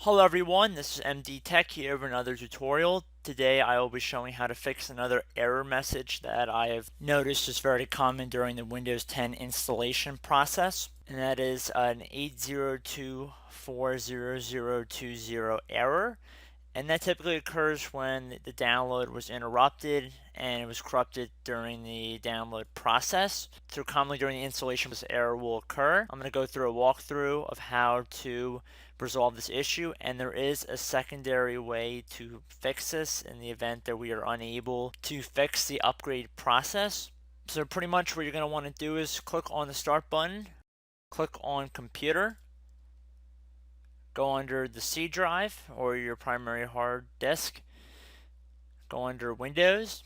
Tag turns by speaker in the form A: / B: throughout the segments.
A: Hello everyone, this is MD Tech here with another tutorial. Today I will be showing how to fix another error message that I have noticed is very common during the Windows 10 installation process, and that is an 802.40020 error. And that typically occurs when the download was interrupted and it was corrupted during the download process. So commonly during the installation, this error will occur. I'm going to go through a walkthrough of how to resolve this issue, and there is a secondary way to fix this in the event that we are unable to fix the upgrade process. So pretty much what you're going to want to do is click on the start button, click on computer, go under the C drive or your primary hard disk, go under Windows,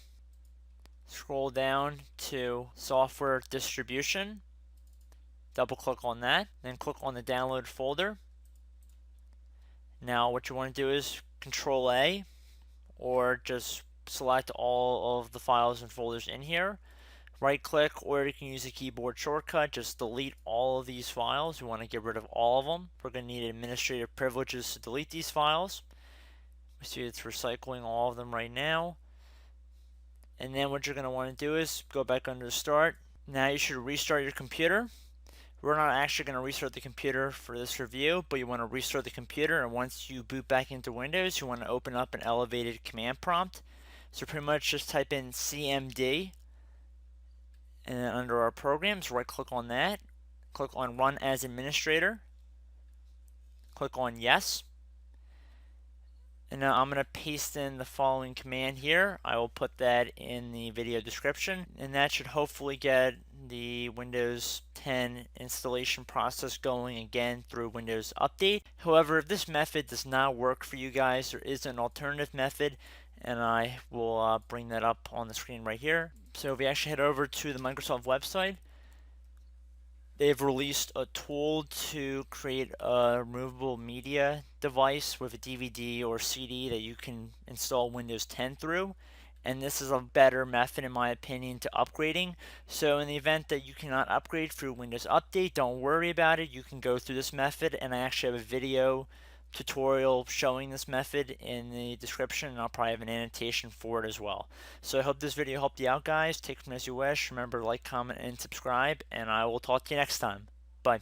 A: scroll down to software distribution, double click on that, then click on the download folder. Now what you want to do is Control A, or just select all of the files and folders in here. Right click, or you can use a keyboard shortcut, just delete all of these files. We want to get rid of all of them. We're going to need administrative privileges to delete these files. We see it's recycling all of them right now. And then what you're going to want to do is go back under Start. Now you should restart your computer. We're not actually going to restart the computer for this review, but you want to restart the computer, and once you boot back into Windows, you want to open up an elevated command prompt. So pretty much just type in CMD, and then under our programs, right click on that, click on Run as Administrator, click on Yes. And now I'm going to paste in the following command here. I will put that in the video description, and that should hopefully get the Windows 10 installation process going again through Windows Update. However, if this method does not work for you guys, there is an alternative method, and I will bring that up on the screen right here. So if we actually head over to the Microsoft website, they've released a tool to create a removable media device with a DVD or CD that you can install Windows 10 through. And this is a better method, in my opinion, to upgrading. So in the event that you cannot upgrade through Windows Update, don't worry about it. You can go through this method, and I actually have a video tutorial showing this method in the description, and I'll probably have an annotation for it as well. So I hope this video helped you out, guys. Take it from as you wish. Remember to like, comment, and subscribe, and I will talk to you next time. Bye.